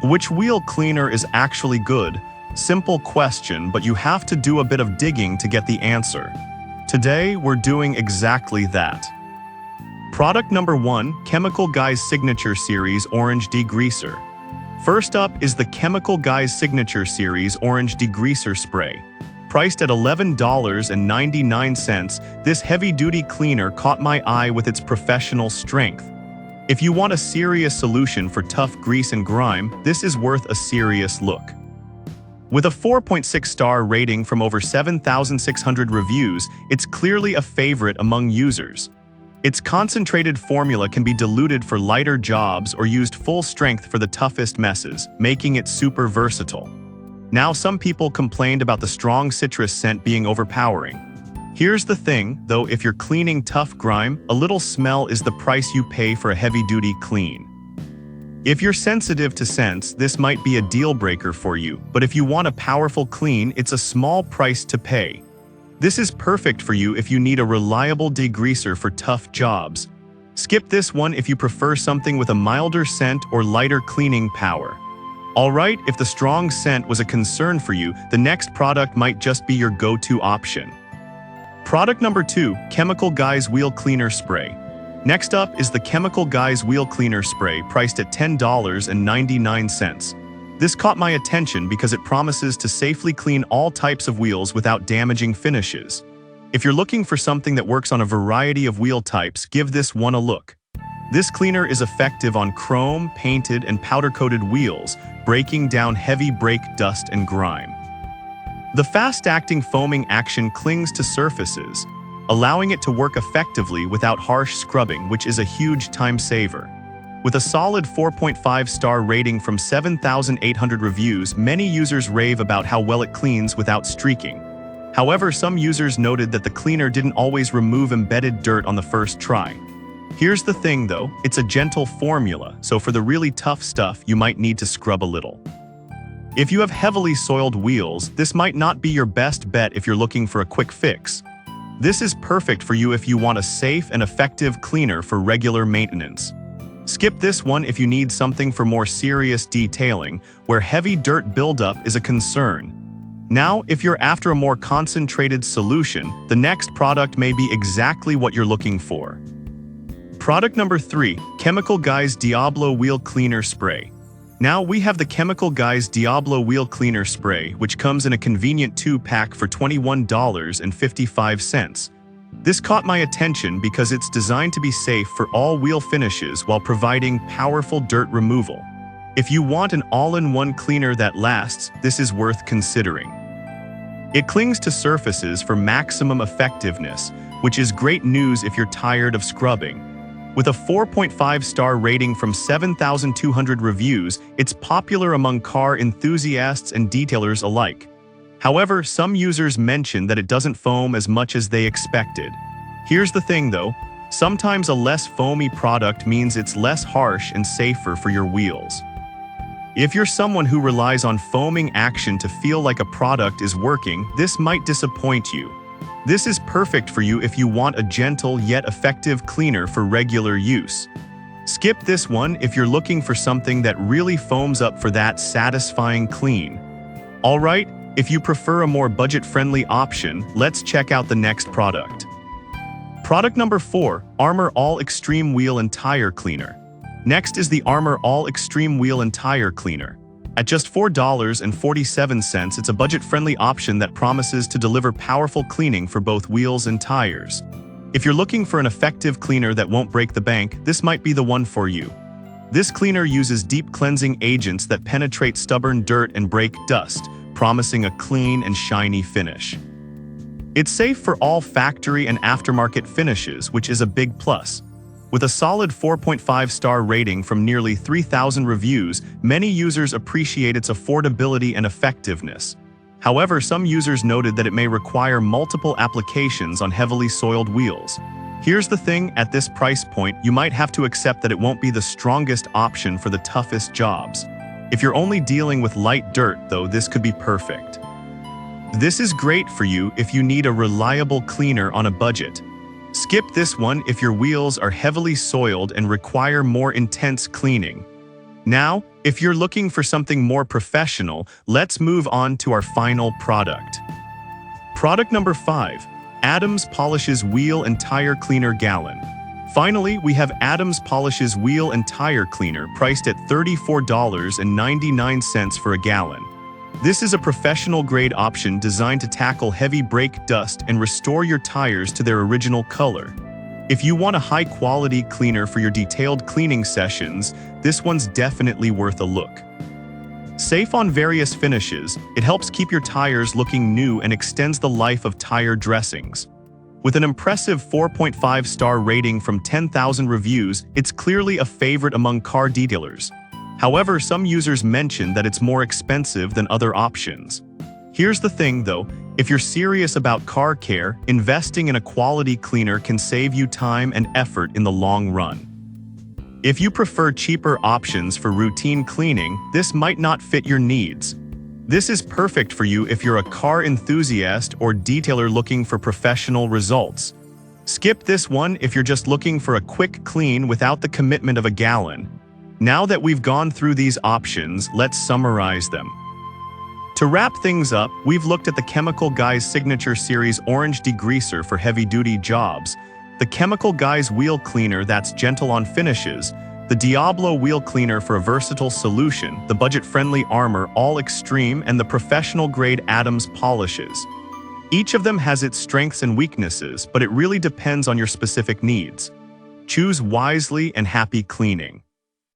Which wheel cleaner is actually good? Simple question, but you have to do a bit of digging to get the answer. Today, we're doing exactly that. Product number 1, Chemical Guys Signature Series Orange Degreaser. First up is the Chemical Guys Signature Series Orange Degreaser Spray. Priced at $11.99, this heavy-duty cleaner caught my eye with its professional strength. If you want a serious solution for tough grease and grime, this is worth a serious look. With a 4.6-star rating from over 7,600 reviews, it's clearly a favorite among users. Its concentrated formula can be diluted for lighter jobs or used full strength for the toughest messes, making it super versatile. Now, some people complained about the strong citrus scent being overpowering. Here's the thing, though, if you're cleaning tough grime, a little smell is the price you pay for a heavy-duty clean. If you're sensitive to scents, this might be a deal-breaker for you, but if you want a powerful clean, it's a small price to pay. This is perfect for you if you need a reliable degreaser for tough jobs. Skip this one if you prefer something with a milder scent or lighter cleaning power. Alright, if the strong scent was a concern for you, the next product might just be your go-to option. Product number 2, Chemical Guys Wheel Cleaner Spray. Next up is the Chemical Guys Wheel Cleaner Spray, priced at $10.99. This caught my attention because it promises to safely clean all types of wheels without damaging finishes. If you're looking for something that works on a variety of wheel types, give this one a look. This cleaner is effective on chrome, painted, and powder-coated wheels, breaking down heavy brake dust and grime. The fast-acting foaming action clings to surfaces, allowing it to work effectively without harsh scrubbing, which is a huge time saver. With a solid 4.5-star rating from 7,800 reviews, many users rave about how well it cleans without streaking. However, some users noted that the cleaner didn't always remove embedded dirt on the first try. Here's the thing though, it's a gentle formula, so for the really tough stuff, you might need to scrub a little. If you have heavily soiled wheels, this might not be your best bet if you're looking for a quick fix. This is perfect for you if you want a safe and effective cleaner for regular maintenance. Skip this one if you need something for more serious detailing, where heavy dirt buildup is a concern. Now, if you're after a more concentrated solution, the next product may be exactly what you're looking for. Product number 3, Chemical Guys Diablo Wheel Cleaner Spray. Now we have the Chemical Guys Diablo Wheel Cleaner Spray, which comes in a convenient 2-pack for $21.55. This caught my attention because it's designed to be safe for all wheel finishes while providing powerful dirt removal. If you want an all-in-one cleaner that lasts, this is worth considering. It clings to surfaces for maximum effectiveness, which is great news if you're tired of scrubbing. With a 4.5-star rating from 7,200 reviews, it's popular among car enthusiasts and detailers alike. However, some users mention that it doesn't foam as much as they expected. Here's the thing though, sometimes a less foamy product means it's less harsh and safer for your wheels. If you're someone who relies on foaming action to feel like a product is working, this might disappoint you. This is perfect for you if you want a gentle yet effective cleaner for regular use. Skip this one if you're looking for something that really foams up for that satisfying clean. Alright, if you prefer a more budget-friendly option, let's check out the next product. Product number 4, Armor All Extreme Wheel and Tire Cleaner. Next is the Armor All Extreme Wheel and Tire Cleaner. At just $4.47, it's a budget-friendly option that promises to deliver powerful cleaning for both wheels and tires. If you're looking for an effective cleaner that won't break the bank, this might be the one for you. This cleaner uses deep cleansing agents that penetrate stubborn dirt and brake dust, promising a clean and shiny finish. It's safe for all factory and aftermarket finishes, which is a big plus. With a solid 4.5-star rating from nearly 3,000 reviews, many users appreciate its affordability and effectiveness. However, some users noted that it may require multiple applications on heavily soiled wheels. Here's the thing, at this price point, you might have to accept that it won't be the strongest option for the toughest jobs. If you're only dealing with light dirt, though, this could be perfect. This is great for you if you need a reliable cleaner on a budget. Skip this one if your wheels are heavily soiled and require more intense cleaning. Now, if you're looking for something more professional, let's move on to our final product. Product number 5. Adams Polishes Wheel and Tire Cleaner Gallon. Finally, we have Adams Polishes Wheel and Tire Cleaner priced at $34.99 for a gallon. This is a professional-grade option designed to tackle heavy brake dust and restore your tires to their original color. If you want a high-quality cleaner for your detailed cleaning sessions, this one's definitely worth a look. Safe on various finishes, it helps keep your tires looking new and extends the life of tire dressings. With an impressive 4.5-star rating from 10,000 reviews, it's clearly a favorite among car detailers. However, some users mention that it's more expensive than other options. Here's the thing though, if you're serious about car care, investing in a quality cleaner can save you time and effort in the long run. If you prefer cheaper options for routine cleaning, this might not fit your needs. This is perfect for you if you're a car enthusiast or detailer looking for professional results. Skip this one if you're just looking for a quick clean without the commitment of a gallon. Now that we've gone through these options, let's summarize them. To wrap things up, we've looked at the Chemical Guys Signature Series Orange Degreaser for heavy-duty jobs, the Chemical Guys Wheel Cleaner that's gentle on finishes, the Diablo Wheel Cleaner for a versatile solution, the budget-friendly Armor All Extreme, and the professional-grade Adams Polishes. Each of them has its strengths and weaknesses, but it really depends on your specific needs. Choose wisely and happy cleaning.